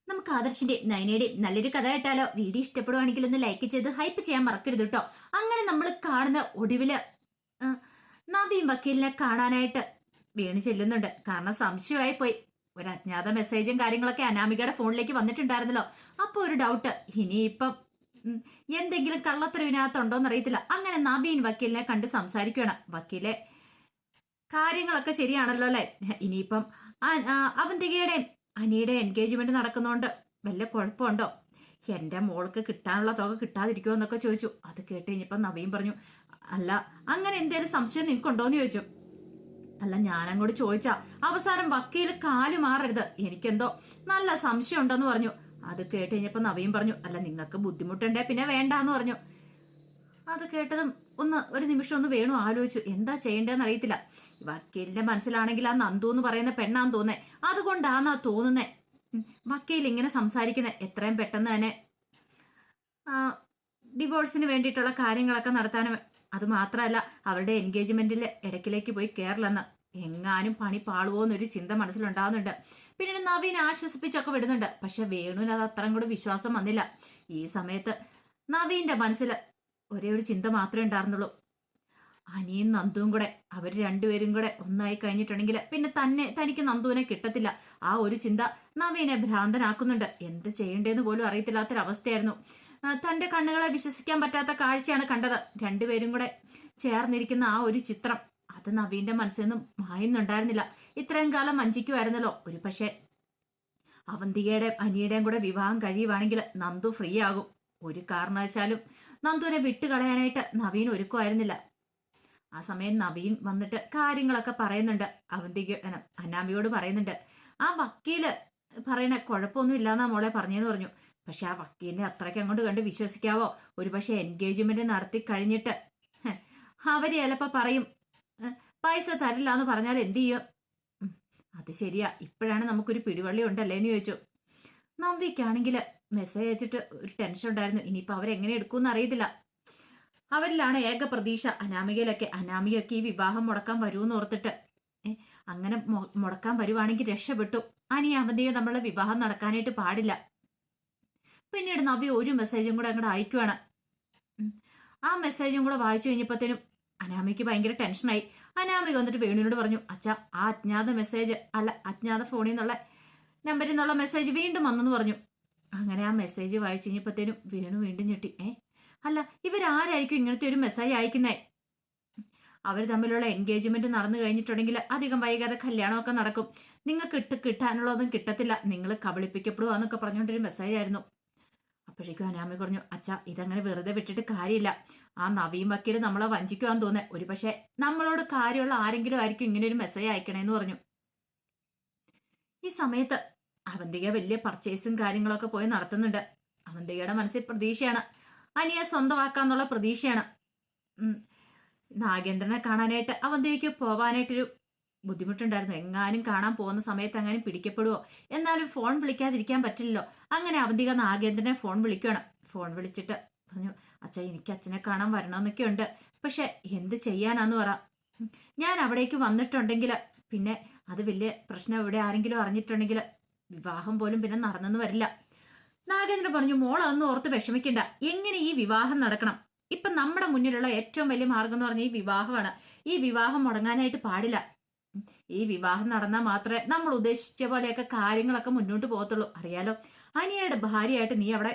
നമുക്ക് ആദർശിന്റെയും നയനയുടെയും നല്ലൊരു കഥ കേട്ടാലോ? വീഡിയോ ഇഷ്ടപ്പെടുവാണെങ്കിൽ ഒന്ന് ലൈക്ക് ചെയ്ത് ഹൈപ്പ് ചെയ്യാൻ മറക്കരുത് കേട്ടോ. അങ്ങനെ നമ്മൾ കാണുന്ന ഒടുവില് ആ, നവീൻ വക്കീലിനെ കാണാനായിട്ട് വീണ് ചെല്ലുന്നുണ്ട്. കാരണം സംശയമായി പോയി. ഒരു അജ്ഞാത മെസ്സേജും കാര്യങ്ങളൊക്കെ അനാമികയുടെ ഫോണിലേക്ക് വന്നിട്ടുണ്ടായിരുന്നല്ലോ. അപ്പൊ ഒരു ഡൗട്ട്, ഇനിയിപ്പം എന്തെങ്കിലും കള്ളത്തരം ഇതിനകത്തുണ്ടോന്ന് അറിയത്തില്ല. അങ്ങനെ നവീൻ വക്കീലിനെ കണ്ട് സംസാരിക്കുകയാണ്. വക്കീലെ, കാര്യങ്ങളൊക്കെ ശരിയാണല്ലോ അല്ലെ? ഇനിയിപ്പം അവന്തികയുടെയും അനിയുടെ എൻഗേജ്മെന്റ് നടക്കുന്നോണ്ട് വല്ല കുഴപ്പമുണ്ടോ? എന്റെ മോൾക്ക് കിട്ടാനുള്ള തുക കിട്ടാതിരിക്കുമോ എന്നൊക്കെ ചോദിച്ചു. അത് കേട്ട് കഴിഞ്ഞപ്പോ നവീൻ പറഞ്ഞു, അല്ല, അങ്ങനെ എന്തേലും സംശയം നിനക്കുണ്ടോന്ന് ചോദിച്ചു. അല്ല, ഞാനങ്ങോട്ട് ചോദിച്ചാ അവസാനം വക്കീല് കാല് മാറരുത്, എനിക്കെന്തോ നല്ല സംശയം ഉണ്ടെന്ന് പറഞ്ഞു. അത് കേട്ട് കഴിഞ്ഞപ്പോ നവീൻ പറഞ്ഞു, അല്ല, നിങ്ങൾക്ക് ബുദ്ധിമുട്ടുണ്ടേ പിന്നെ വേണ്ടാന്ന് പറഞ്ഞു. അത് കേട്ടതും ഒരു നിമിഷം ഒന്ന് വേണു ആലോചിച്ചു. എന്താ ചെയ്യേണ്ടതെന്ന് അറിയത്തില്ല. വക്കീലിന്റെ മനസ്സിലാണെങ്കിൽ ആ നന്ദു എന്ന് പറയുന്ന പെണ്ണാന്ന് തോന്നേ. അതുകൊണ്ടാന്നാ തോന്നുന്നേ വക്കീൽ ഇങ്ങനെ സംസാരിക്കുന്നത്. എത്രയും പെട്ടെന്ന് തന്നെ ഡിവോഴ്സിന് വേണ്ടിയിട്ടുള്ള കാര്യങ്ങളൊക്കെ നടത്താനും, അത് മാത്രമല്ല അവരുടെ എൻഗേജ്മെന്റിൽ ഇടയ്ക്കിലേക്ക് പോയി കയറില്ലെന്ന്, എങ്ങാനും പണി പാളുവോന്നൊരു ചിന്ത മനസ്സിലുണ്ടാവുന്നുണ്ട്. പിന്നീട് നവീൻ ആശ്വസിപ്പിച്ചൊക്കെ വിടുന്നുണ്ട്. പക്ഷെ വേണുവിന് അത് അത്രയും കൂടെ വിശ്വാസം വന്നില്ല. ഈ സമയത്ത് നവീന്റെ മനസ്സിൽ ഒരേ ഒരു ചിന്ത മാത്രമേ ഉണ്ടായിരുന്നുള്ളൂ. അനിയും നന്ദുവും കൂടെ, അവർ രണ്ടുപേരും കൂടെ ഒന്നായി കഴിഞ്ഞിട്ടുണ്ടെങ്കിൽ പിന്നെ തനിക്ക് നന്ദുവിനെ കിട്ടത്തില്ല. ആ ഒരു ചിന്ത നവീനെ ഭ്രാന്തനാക്കുന്നുണ്ട്. എന്ത് ചെയ്യണ്ടേന്ന് പോലും അറിയത്തില്ലാത്തൊരവസ്ഥയായിരുന്നു. തന്റെ കണ്ണുകളെ വിശ്വസിക്കാൻ പറ്റാത്ത കാഴ്ചയാണ് കണ്ടത്. രണ്ടുപേരും കൂടെ ചേർന്നിരിക്കുന്ന ആ ഒരു ചിത്രം, അത് നവീന്റെ മനസ്സിൽ നിന്നും മായുന്നുണ്ടായിരുന്നില്ല. ഇത്രയും കാലം വഞ്ചിക്കുമായിരുന്നല്ലോ. ഒരു പക്ഷേ അവന്തികയുടെയും അനിയുടെയും കൂടെ വിവാഹം കഴിയുവാണെങ്കിൽ നന്ദു ഫ്രീ ആകും. ഒരു കാരണവശാലും നന്ദുവിനെ വിട്ടുകളയാനായിട്ട് നവീൻ ഒരുക്കുമായിരുന്നില്ല. ആ സമയം നവീൻ വന്നിട്ട് കാര്യങ്ങളൊക്കെ പറയുന്നുണ്ട്. അവന്തിക അനാമിയോട് പറയുന്നുണ്ട്. ആ വക്കീല് പറയണ കുഴപ്പമൊന്നും ഇല്ലാന്നാ മോളെ പറഞ്ഞെന്ന് പറഞ്ഞു. പക്ഷെ ആ വക്കീലിനെ അത്രയ്ക്ക് അങ്ങോട്ട് കണ്ട് വിശ്വസിക്കാവോ? ഒരു പക്ഷെ എൻഗേജ്മെന്റ് നടത്തി കഴിഞ്ഞിട്ട് അവര് ചിലപ്പോ പറയും പൈസ തരില്ല എന്ന് പറഞ്ഞാൽ എന്ത് ചെയ്യും? അത് ശരിയാ, ഇപ്പോഴാണ് നമുക്കൊരു പിടിവള്ളി ഉണ്ടല്ലേ എന്ന് ചോദിച്ചു. നവ്യക്കാണെങ്കിൽ മെസ്സേജ് അയച്ചിട്ട് ഒരു ടെൻഷൻ ഉണ്ടായിരുന്നു. ഇനിയിപ്പോ അവരെങ്ങനെ എടുക്കുമെന്ന് അറിയത്തില്ല. അവരിലാണ് ഏക പ്രതീക്ഷ. അനാമികയൊക്കെ ഈ വിവാഹം മുടക്കാൻ വരുമെന്ന് ഓർത്തിട്ട് അങ്ങനെ മുടക്കാൻ വരുവാണെങ്കിൽ രക്ഷപ്പെട്ടു. അവന്തിക നമ്മളെ വിവാഹം നടക്കാനായിട്ട് പാടില്ല. പിന്നീട് നവ്യ ഒരു മെസ്സേജും കൂടെ അങ്ങോട്ട് അയക്കുവാണ്. ആ മെസ്സേജും കൂടെ വായിച്ചു കഴിഞ്ഞപ്പോഴത്തേനും അനാമിക്ക് ഭയങ്കര ടെൻഷനായി. അനാമിക വന്നിട്ട് വേണുവിനോട് പറഞ്ഞു, അച്ഛാ, ആ അജ്ഞാത മെസ്സേജ് അല്ല, അജ്ഞാത ഫോണിൽ നിന്നുള്ള നമ്പറിൽ നിന്നുള്ള മെസ്സേജ് വീണ്ടും വന്നെന്ന് പറഞ്ഞു. അങ്ങനെ ആ മെസ്സേജ് വായിച്ചു കഴിഞ്ഞപ്പോഴത്തേനും വേണു വീണ്ടും ഞെട്ടി. അല്ല, ഇവരാരായിരിക്കും ഇങ്ങനത്തെ ഒരു മെസ്സേജ് അയക്കുന്നേ? അവർ തമ്മിലുള്ള എൻഗേജ്മെന്റ് നടന്നു കഴിഞ്ഞിട്ടുണ്ടെങ്കിൽ അധികം വൈകാതെ കല്യാണമൊക്കെ നടക്കും. നിങ്ങൾക്ക് കിട്ടാനുള്ളതൊന്നും കിട്ടത്തില്ല, നിങ്ങൾ കബളിപ്പിക്കപ്പെടുവാന്നൊക്കെ പറഞ്ഞുകൊണ്ടൊരു മെസ്സേജ് ആയിരുന്നു. അപ്പോഴേക്കും അനാമി പറഞ്ഞു, അച്ഛാ, ഇതങ്ങനെ വെറുതെ വിട്ടിട്ട് കാര്യമില്ല. ആ നവീൻ വക്കീല് നമ്മളെ വഞ്ചിക്കുവാന്ന് തോന്നേ. ഒരു പക്ഷെ നമ്മളോട് കാര്യമുള്ള ആരെങ്കിലും ആയിരിക്കും ഇങ്ങനെ ഒരു മെസ്സേജ് അയക്കണേന്ന് പറഞ്ഞു. ഈ സമയത്ത് അവന്തിക വലിയ പർച്ചേസും കാര്യങ്ങളൊക്കെ പോയി നടത്തുന്നുണ്ട്. അവന്തികയുടെ മനസ്സിൽ പ്രതീക്ഷയാണ്, അനിയെ സ്വന്തമാക്കാന്നുള്ള പ്രതീക്ഷയാണ്. നാഗേന്ദ്രനെ കാണാനായിട്ട് അവന്തികയ്ക്ക് പോവാനായിട്ടൊരു ബുദ്ധിമുട്ടുണ്ടായിരുന്നു. എങ്ങാനും കാണാൻ പോകുന്ന സമയത്ത് എങ്ങാനും പിടിക്കപ്പെടുവോ? എന്നാലും ഫോൺ വിളിക്കാതിരിക്കാൻ പറ്റില്ലല്ലോ. അങ്ങനെ അവന്തിക നാഗേന്ദ്രനെ ഫോൺ വിളിക്കുകയാണ്. ഫോൺ വിളിച്ചിട്ട് പറഞ്ഞു, അച്ഛാ, എനിക്ക് അച്ഛനെ കാണാൻ വരണമെന്നൊക്കെ ഉണ്ട്. പക്ഷെ എന്ത് ചെയ്യാനാന്ന് പറ. ഞാൻ അവിടേക്ക് വന്നിട്ടുണ്ടെങ്കിൽ പിന്നെ അത് വലിയ പ്രശ്നം. ഇവിടെ ആരെങ്കിലും അറിഞ്ഞിട്ടുണ്ടെങ്കിൽ വിവാഹം പോലും പിന്നെ നടന്നെന്ന് വരില്ല. നാഗേന്ദ്രൻ പറഞ്ഞു, മോളൊന്നും ഓർത്ത് വിഷമിക്കണ്ട. എങ്ങനെ ഈ വിവാഹം നടക്കണം? ഇപ്പൊ നമ്മുടെ മുന്നിലുള്ള ഏറ്റവും വലിയ മാർഗം എന്ന് പറഞ്ഞാൽ ഈ വിവാഹമാണ്. ഈ വിവാഹം മുടങ്ങാനായിട്ട് പാടില്ല. ഈ വിവാഹം നടന്നാൽ മാത്രമേ നമ്മൾ ഉദ്ദേശിച്ച പോലെയൊക്കെ കാര്യങ്ങളൊക്കെ മുന്നോട്ട് പോകത്തുള്ളൂ. അറിയാലോ, അനിയയുടെ ഭാര്യയായിട്ട് നീ അവിടെ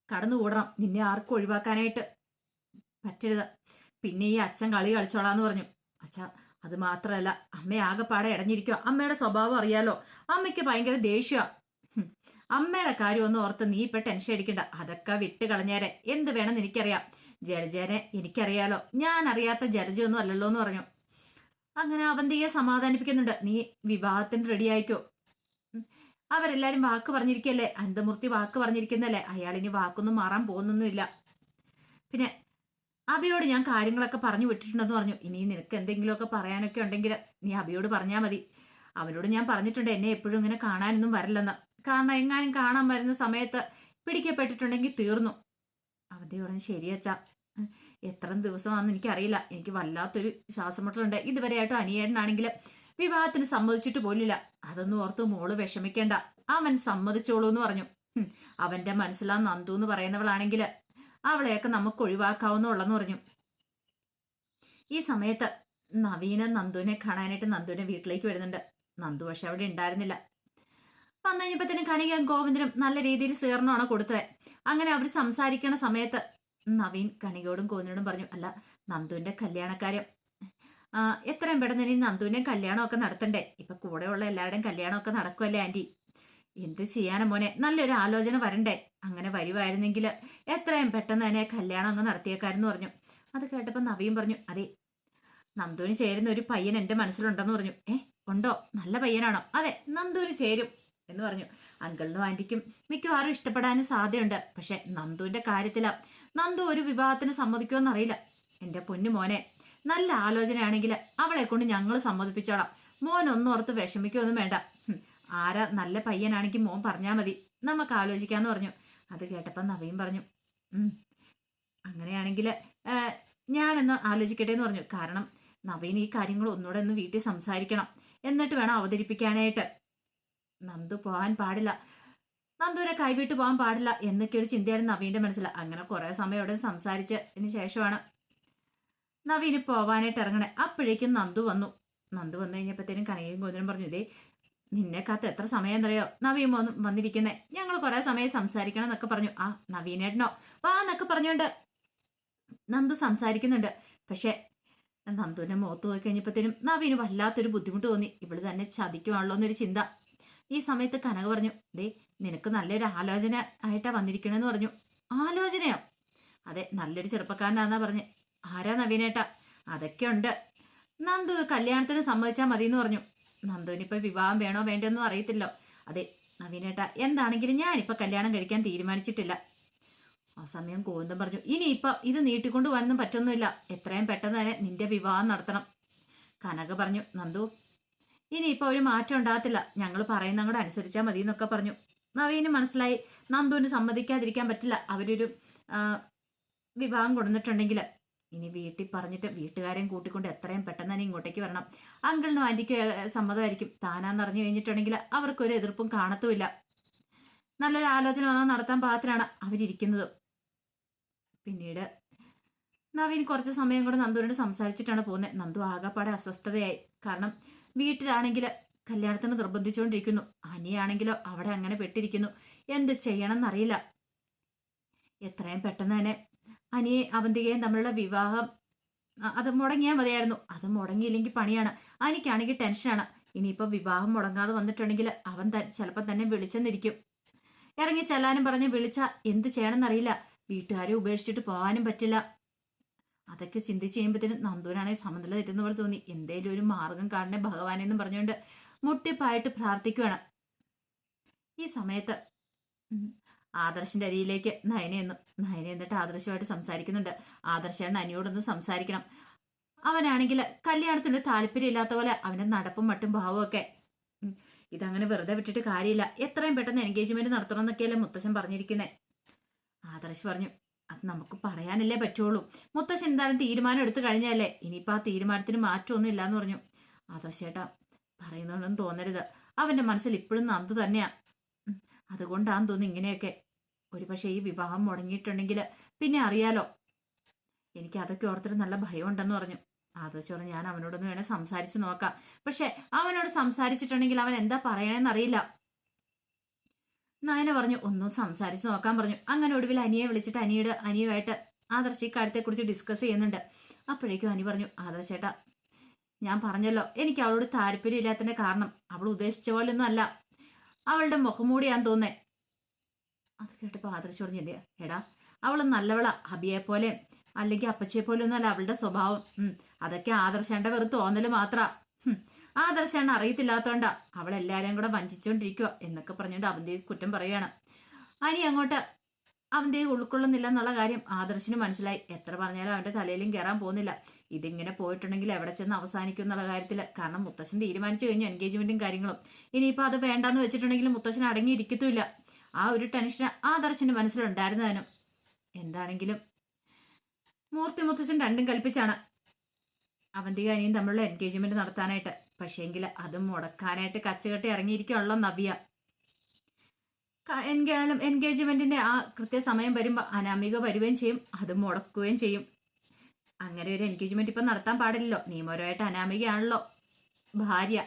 കടന്നുകൂടണം. നിന്നെ ആർക്കും ഒഴിവാക്കാനായിട്ട് പറ്റരുത്. പിന്നെ ഈ അച്ഛൻ കളി കളിച്ചോളാന്ന് പറഞ്ഞു. അച്ഛ, അത് മാത്രമല്ല, അമ്മ ആകെപ്പാടെ ഇടഞ്ഞിരിക്കുക. അമ്മയുടെ സ്വഭാവം അറിയാലോ, അമ്മയ്ക്ക് ഭയങ്കര ദേഷ്യമാണ്. അമ്മയുടെ കാര്യമൊന്നും ഓർത്ത് നീ ഇപ്പൊ ടെൻഷൻ അടിക്കണ്ട. അതൊക്കെ വിട്ട് കളഞ്ഞേരെ. എന്ത് വേണമെന്ന് എനിക്കറിയാം. ജലജേനെ എനിക്കറിയാലോ, ഞാൻ അറിയാത്ത ജലജയൊന്നും അല്ലല്ലോ എന്ന് പറഞ്ഞു. അങ്ങനെ അവന്തിയെ സമാധാനിപ്പിക്കുന്നുണ്ട്. നീ വിവാഹത്തിന് റെഡി ആയിക്കോ. അവരെല്ലാരും വാക്ക് പറഞ്ഞിരിക്കല്ലേ, അനന്തമൂർത്തി വാക്ക് പറഞ്ഞിരിക്കുന്നല്ലേ, അയാളിനി വാക്കൊന്നും മാറാൻ പോകുന്നൊന്നുമില്ല. പിന്നെ അബിയോട് ഞാൻ കാര്യങ്ങളൊക്കെ പറഞ്ഞു വിട്ടിട്ടുണ്ടെന്ന് പറഞ്ഞു. ഇനി നിനക്ക് എന്തെങ്കിലുമൊക്കെ പറയാനൊക്കെ ഉണ്ടെങ്കിൽ നീ അബിയോട് പറഞ്ഞാൽ മതി. അവനോട് ഞാൻ പറഞ്ഞിട്ടുണ്ട് എന്നെ എപ്പോഴും ഇങ്ങനെ കാണാനൊന്നും വരില്ലെന്ന്. കാരണം എങ്ങാനും കാണാൻ വരുന്ന സമയത്ത് പിടിക്കപ്പെട്ടിട്ടുണ്ടെങ്കിൽ തീർന്നു. അവന്തി പറഞ്ഞു, ശരിയച്ചാ, എത്ര ദിവസമാണെന്ന് എനിക്കറിയില്ല. എനിക്ക് വല്ലാത്തൊരു ശ്വാസമുട്ടലുണ്ട്. ഇതുവരെയായിട്ടും അനിയേട്ടനാണെങ്കിൽ വിവാഹത്തിന് സമ്മതിച്ചിട്ട് പോലില്ല. അതൊന്നും ഓർത്ത് മോള് വിഷമിക്കേണ്ട, അവൻ സമ്മതിച്ചോളൂ എന്ന് പറഞ്ഞു. അവന്റെ മനസ്സിലാ നന്ദു എന്ന് പറയുന്നവളാണെങ്കിൽ അവളെയൊക്കെ നമുക്ക് ഒഴിവാക്കാവുന്നുള്ളെന്ന് പറഞ്ഞു. ഈ സമയത്ത് നവീന നന്ദുവിനെ കാണാനായിട്ട് നന്ദുവിന്റെ വീട്ടിലേക്ക് വരുന്നുണ്ട്. നന്ദു പക്ഷെ അവിടെ ഉണ്ടായിരുന്നില്ല. വന്നു കഴിഞ്ഞപ്പോഴത്തേനും കനികയും ഗോവിന്ദനും നല്ല രീതിയിൽ സ്വീകരണമാണ് കൊടുത്തത്. അങ്ങനെ അവർ സംസാരിക്കണ സമയത്ത് നവീൻ കനികയോടും ഗോവിന്ദനോടും പറഞ്ഞു, അല്ല നന്ദുവിന്റെ കല്യാണക്കാര്യം എത്രയും പെട്ടെന്ന് ഇനി നന്ദുവിന്റെ കല്യാണമൊക്കെ നടത്തണ്ടേ? ഇപ്പൊ കൂടെയുള്ള എല്ലാവരുടെയും കല്യാണമൊക്കെ നടക്കുമല്ലേ ആന്റി? എന്ത് ചെയ്യാനാ മോനെ, നല്ലൊരു ആലോചന വരണ്ടേ? അങ്ങനെ വരുവായിരുന്നെങ്കിൽ എത്രയും പെട്ടെന്ന് തന്നെ കല്യാണം അങ്ങ് നടത്തിയേക്കാരെന്ന് പറഞ്ഞു. അത് കേട്ടപ്പോൾ നവീൻ പറഞ്ഞു, അതെ നന്ദുവിന് ചേരുന്ന ഒരു പയ്യൻ എൻ്റെ മനസ്സിലുണ്ടെന്ന് പറഞ്ഞു. ഉണ്ടോ? നല്ല പയ്യനാണോ? അതെ, നന്ദുവിന് ചേരും എന്ന് പറഞ്ഞു. അങ്കിളിനും ആന്റിക്കും മിക്കവാറും ഇഷ്ടപ്പെടാനും സാധ്യതയുണ്ട്. പക്ഷെ നന്ദുവിന്റെ കാര്യത്തിലാ, നന്ദു ഒരു വിവാഹത്തിന് സമ്മതിക്കുമെന്ന് അറിയില്ല. എൻ്റെ പൊന്നു മോനെ, നല്ല ആലോചനയാണെങ്കിൽ അവളെ കൊണ്ട് ഞങ്ങൾ സമ്മതിപ്പിച്ചോളാം. മോൻ ഒന്നോർത്ത് വിഷമിക്കൊന്നും വേണ്ട. ആരാ നല്ല പയ്യനാണെങ്കിൽ മോൻ പറഞ്ഞാൽ മതി, നമുക്ക് ആലോചിക്കാന്ന് പറഞ്ഞു. അത് കേട്ടപ്പോൾ നവീൻ പറഞ്ഞു, അങ്ങനെയാണെങ്കിൽ ഞാനൊന്ന് ആലോചിക്കട്ടെ എന്ന് പറഞ്ഞു. കാരണം നവീൻ ഈ കാര്യങ്ങൾ ഒന്നുകൂടെ ഒന്ന് വീട്ടിൽ സംസാരിക്കണം, എന്നിട്ട് വേണം അവതരിപ്പിക്കാനായിട്ട്. നന്ദു പോകാൻ പാടില്ല, നന്ദുവിനെ കൈവിട്ട് പോകാൻ പാടില്ല എന്നൊക്കെ ഒരു ചിന്തയാണ് നവീന്റെ മനസ്സിൽ. അങ്ങനെ കുറെ സമയം അവിടെ സംസാരിച്ചതിന് ശേഷമാണ് നവീന് പോവാനായിട്ട് ഇറങ്ങണേ. അപ്പോഴേക്കും നന്ദു വന്നു. നന്ദു വന്നു കഴിഞ്ഞപ്പോഴത്തേനും കനകയും ഗോവിന്ദനും പറഞ്ഞു, ഇതേ നിന്നെ കാത്ത് എത്ര സമയം എന്നറിയോ നവീൻ വന്നിരിക്കുന്നേ, ഞങ്ങൾ കുറെ സമയം സംസാരിക്കണം എന്നൊക്കെ പറഞ്ഞു. ആ നവീനേട്ടനോ വാ എന്നൊക്കെ പറഞ്ഞുകൊണ്ട് നന്ദു സംസാരിക്കുന്നുണ്ട്. പക്ഷെ നന്ദുവിന്റെ മുഖത്ത് പോയി കഴിഞ്ഞപ്പോഴത്തേനും നവീന് വല്ലാത്തൊരു ബുദ്ധിമുട്ട് തോന്നി. ഇവിടെ തന്നെ ചതിക്കുവാണല്ലോ എന്നൊരു ചിന്ത. ഈ സമയത്ത് കനക പറഞ്ഞു, ദേ നിനക്ക് നല്ലൊരു ആലോചന ആയിട്ടാ വന്നിരിക്കണെന്ന് പറഞ്ഞു. ആലോചനയോ? അതെ, നല്ലൊരു ചെറുപ്പക്കാരനാന്നാ പറഞ്ഞ്. ആരാ നവീനേട്ടാ? അതൊക്കെ ഉണ്ട്. നന്ദു കല്യാണത്തിന് സമ്മതിച്ചാൽ മതി എന്ന് പറഞ്ഞു. നന്ദുവിനിപ്പോ വിവാഹം വേണോ വേണ്ടെന്നോ അറിയത്തില്ലോ. അതെ നവീനേട്ടാ, എന്താണെങ്കിലും ഞാനിപ്പോ കല്യാണം കഴിക്കാൻ തീരുമാനിച്ചിട്ടില്ല. ആ സമയം ഗോവിന്ദൻ പറഞ്ഞു, ഇനിയിപ്പൊ ഇത് നീട്ടിക്കൊണ്ട് പോകാനൊന്നും പറ്റൊന്നുമില്ല, എത്രയും പെട്ടെന്ന് തന്നെ നിന്റെ വിവാഹം നടത്തണം. കനക പറഞ്ഞു, നന്ദു ഇനിയിപ്പോൾ ഒരു മാറ്റം ഉണ്ടാകത്തില്ല, ഞങ്ങൾ പറയുന്ന കൂടെ അനുസരിച്ചാൽ മതി എന്നൊക്കെ പറഞ്ഞു. നവീന് മനസ്സിലായി നന്ദുവിന് സമ്മതിക്കാതിരിക്കാൻ പറ്റില്ല. അവരൊരു വിവാഹം കൊടുത്തിട്ടുണ്ടെങ്കിൽ ഇനി വീട്ടിൽ പറഞ്ഞിട്ട് വീട്ടുകാരെയും കൂട്ടിക്കൊണ്ട് എത്രയും പെട്ടെന്ന് തന്നെ ഇങ്ങോട്ടേക്ക് വരണം. അങ്കിളിനും ആന്റിക്കും സമ്മതമായിരിക്കും. താനാന്ന് അറിഞ്ഞു കഴിഞ്ഞിട്ടുണ്ടെങ്കിൽ അവർക്കൊരു എതിർപ്പും കാണത്തുമില്ല. നല്ലൊരു ആലോചന വന്നാൽ നടത്താൻ പാകത്തിലാണ് അവരിയ്ക്കുന്നത്. പിന്നീട് നവീൻ കുറച്ച് സമയം കൂടെ നന്ദുവിനോട് സംസാരിച്ചിട്ടാണ് പോകുന്നത്. നന്ദു ആകെപ്പാടെ അസ്വസ്ഥതയായി. കാരണം വീട്ടിലാണെങ്കിൽ കല്യാണത്തിന് നിർബന്ധിച്ചുകൊണ്ടിരിക്കുന്നു, അനിയാണെങ്കിലോ അവിടെ അങ്ങനെ പെട്ടിരിക്കുന്നു. എന്ത് ചെയ്യണം എന്നറിയില്ല. എത്രയും പെട്ടെന്ന് തന്നെ അനിയെ അവന്തികയും തമ്മിലുള്ള വിവാഹം അത് മുടങ്ങിയാൽ മതിയായിരുന്നു. അത് മുടങ്ങിയില്ലെങ്കിൽ പണിയാണ്. അനിക്കാണെങ്കിൽ ടെൻഷനാണ്. ഇനിയിപ്പോൾ വിവാഹം മുടങ്ങാതെ വന്നിട്ടുണ്ടെങ്കിൽ അവൻ ചിലപ്പോൾ തന്നെ വിളിച്ചെന്നിരിക്കും. ഇറങ്ങി ചെല്ലാനും പറഞ്ഞ് വിളിച്ചാൽ എന്ത് ചെയ്യണമെന്നറിയില്ല. വീട്ടുകാരെ ഉപേക്ഷിച്ചിട്ട് പോകാനും പറ്റില്ല. അതൊക്കെ ചിന്തിച്ച് കഴിയുമ്പോഴത്തേനും നന്ദുവിനാണെങ്കിൽ സമനില തെറ്റുന്ന പോലെ തോന്നി. എന്തേലും ഒരു മാർഗം കാണണേ ഭഗവാനെന്നും പറഞ്ഞുകൊണ്ട് മുട്ടിപ്പായിട്ട് പ്രാർത്ഥിക്കുകയാണ്. ഈ സമയത്ത് ആദർശിന്റെ അരിയിലേക്ക് നയന എന്നിട്ട് ആദർശമായിട്ട് സംസാരിക്കുന്നുണ്ട്. ആദർശാണ് അനിയോടൊന്ന് സംസാരിക്കണം. അവനാണെങ്കിൽ കല്യാണത്തിന് താല്പര്യം ഇല്ലാത്ത പോലെ അവന്റെ നടപ്പും മട്ടും ഭാവവും ഒക്കെ. ഇതങ്ങനെ വെറുതെ വിട്ടിട്ട് കാര്യമില്ല, എത്രയും പെട്ടെന്ന് എൻഗേജ്മെന്റ് നടത്തണം എന്നൊക്കെയല്ലേ മുത്തശ്ശൻ പറഞ്ഞിരിക്കുന്നേ. ആദർശ് പറഞ്ഞു, അത് നമുക്ക് പറയാനല്ലേ പറ്റുള്ളൂ. മുത്തശ്ശൻ എന്തായാലും തീരുമാനം എടുത്തു കഴിഞ്ഞല്ലേ, ഇനിയിപ്പോൾ ആ തീരുമാനത്തിന് മാറ്റമൊന്നും ഇല്ലാന്ന് പറഞ്ഞു. ആദർശേട്ടാ പറയുന്നതൊന്നും തോന്നരുത്, അവന്റെ മനസ്സിൽ ഇപ്പോഴും നന്ദു തന്നെയാ. അതുകൊണ്ടാന്ന് തോന്നുന്നു ഇങ്ങനെയൊക്കെ. ഒരു പക്ഷേ ഈ വിവാഹം മുടങ്ങിയിട്ടുണ്ടെങ്കിൽ പിന്നെ അറിയാലോ. എനിക്ക് അതൊക്കെ ഓർത്തിട്ട് നല്ല ഭയം ഉണ്ടെന്ന് പറഞ്ഞു. ആദർശ് പറഞ്ഞു, ഞാൻ അവനോടൊന്ന് വേണേൽ സംസാരിച്ച് നോക്കാം. പക്ഷെ അവനോട് സംസാരിച്ചിട്ടുണ്ടെങ്കിൽ അവൻ എന്താ പറയണേന്നറിയില്ല. നയന പറഞ്ഞു, ഒന്നും സംസാരിച്ച് നോക്കാൻ പറഞ്ഞു. അങ്ങനെ ഒടുവിൽ അനിയെ വിളിച്ചിട്ട് അനിയുമായിട്ട് ആദർശ് ഈ കാര്യത്തെക്കുറിച്ച് ഡിസ്കസ് ചെയ്യുന്നുണ്ട്. അപ്പോഴേക്കും അനി പറഞ്ഞു, ആദർശേട്ടാ ഞാൻ പറഞ്ഞല്ലോ എനിക്ക് അവളോട് താല്പര്യം ഇല്ലാത്തതിന്റെ കാരണം അവൾ ഉദ്ദേശിച്ച പോലൊന്നും അല്ല, അവളുടെ മുഖംമൂടിയാന്ന് തോന്നേ. അത് കേട്ടപ്പോൾ ആദർശ് പറഞ്ഞു, എടാ അവൾ നല്ലവളാ, അബിയെ പോലെ അല്ലെങ്കിൽ അപ്പച്ചയെ പോലെ ഒന്നും അല്ല അവളുടെ സ്വഭാവം. അതൊക്കെ ആദർശേണ്ട വെറും തോന്നല് മാത്ര. ആദർശാണ് അറിയത്തില്ലാത്തോണ്ടാ അവളെല്ലാരെയും കൂടെ വഞ്ചിച്ചോണ്ടിരിക്കുക എന്നൊക്കെ പറഞ്ഞുകൊണ്ട് അവന്റെ കുറ്റം പറയുകയാണ്. അനി അങ്ങോട്ട് അവന്റെ ഉൾക്കൊള്ളുന്നില്ല എന്നുള്ള കാര്യം ആദർശിന് മനസ്സിലായി. എത്ര പറഞ്ഞാലും അവന്റെ തലയിലും കയറാൻ പോകുന്നില്ല. ഇതിങ്ങനെ പോയിട്ടുണ്ടെങ്കിൽ എവിടെ ചെന്ന് അവസാനിക്കും എന്നുള്ള കാര്യത്തിൽ. കാരണം മുത്തശ്ശൻ തീരുമാനിച്ചു കഴിഞ്ഞു എൻഗേജ്മെന്റും കാര്യങ്ങളും. ഇനിയിപ്പോൾ അത് വേണ്ടാന്ന് വെച്ചിട്ടുണ്ടെങ്കിൽ മുത്തശ്ശൻ അടങ്ങിയിരിക്കത്തുമില്ല. ആ ഒരു ടെൻഷൻ ആദർശിന്റെ മനസ്സിലുണ്ടായിരുന്നതിനും. എന്താണെങ്കിലും മൂർത്തി മുത്തശ്ശൻ രണ്ടും കൽപ്പിച്ചാണ് അവന്തിക അനിയും തമ്മിലുള്ള എൻഗേജ്മെന്റ് നടത്താനായിട്ട് പക്ഷേങ്കിൽ അതും മുടക്കാനായിട്ട് കച്ചകെട്ടി ഇറങ്ങിയിരിക്കുള്ള നവ്യ. എന്തായാലും എൻഗേജ്മെന്റിന്റെ ആ കൃത്യസമയം വരുമ്പോൾ അനാമിക വരികയും ചെയ്യും, അത് മുടക്കുകയും ചെയ്യും. അങ്ങനെ ഒരു എൻഗേജ്മെന്റ് ഇപ്പം നടത്താൻ പാടില്ലല്ലോ, നിയമപരമായിട്ട് അനാമികയാണല്ലോ ഭാര്യ.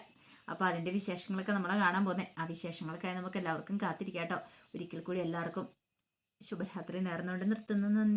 അപ്പൊ അതിന്റെ വിശേഷങ്ങളൊക്കെ നമ്മളെ കാണാൻ പോകുന്നത്. ആ വിശേഷങ്ങൾക്കായി നമുക്ക് എല്ലാവർക്കും കാത്തിരിക്കാം കേട്ടോ. ഒരിക്കൽ കൂടി എല്ലാവർക്കും ശുഭരാത്രി നേർന്നുകൊണ്ട് നിർത്തുന്നു. നന്ദി.